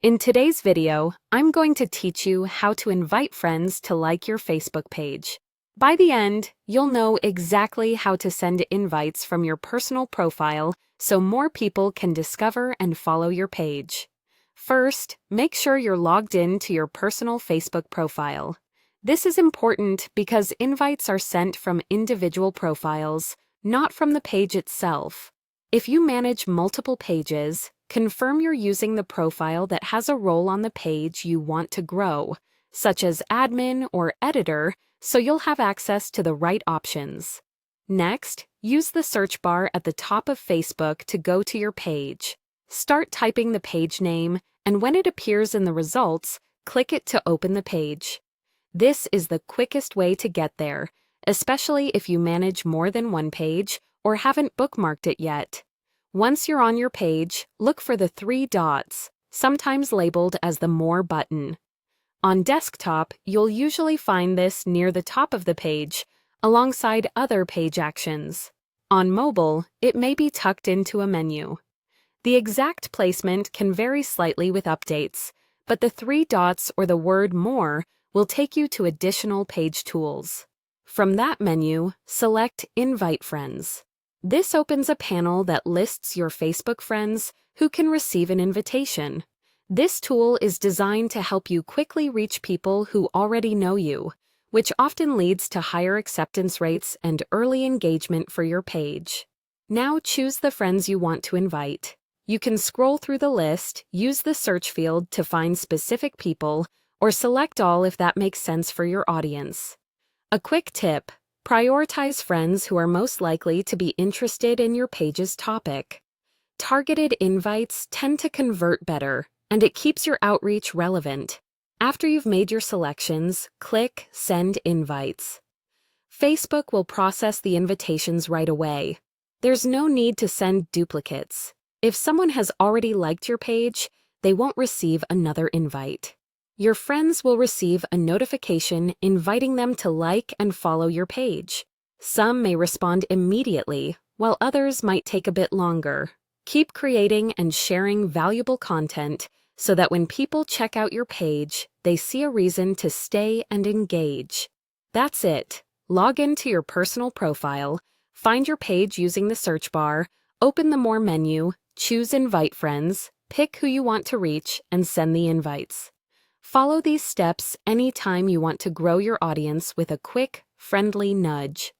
In today's video, I'm going to teach you how to invite friends to like your Facebook page. By the end, you'll know exactly how to send invites from your personal profile so more people can discover and follow your page. First, make sure you're logged in to your personal Facebook profile. This is important because invites are sent from individual profiles, not from the page itself. If you manage multiple pages, confirm you're using the profile that has a role on the page you want to grow, such as admin or editor, so you'll have access to the right options. Next, use the search bar at the top of Facebook to go to your page. Start typing the page name, and when it appears in the results, click it to open the page. This is the quickest way to get there, especially if you manage more than one page or haven't bookmarked it yet. Once you're on your page, look for the three dots, sometimes labeled as the More button. On desktop, you'll usually find this near the top of the page, alongside other page actions. On mobile, it may be tucked into a menu. The exact placement can vary slightly with updates, but the three dots or the word More will take you to additional page tools. From that menu, select Invite Friends. This opens a panel that lists your Facebook friends who can receive an invitation. This tool is designed to help you quickly reach people who already know you, which often leads to higher acceptance rates and early engagement for your page. Now choose the friends you want to invite. You can scroll through the list, use the search field to find specific people, or select all if that makes sense for your audience. A quick tip: prioritize friends who are most likely to be interested in your page's topic. Targeted invites tend to convert better, and it keeps your outreach relevant. After you've made your selections, click Send Invites. Facebook will process the invitations right away. There's no need to send duplicates. If someone has already liked your page, they won't receive another invite. Your friends will receive a notification inviting them to like and follow your page. Some may respond immediately, while others might take a bit longer. Keep creating and sharing valuable content so that when people check out your page, they see a reason to stay and engage. That's it. Log into your personal profile, find your page using the search bar, open the More menu, choose Invite Friends, pick who you want to reach, and send the invites. Follow these steps anytime you want to grow your audience with a quick, friendly nudge.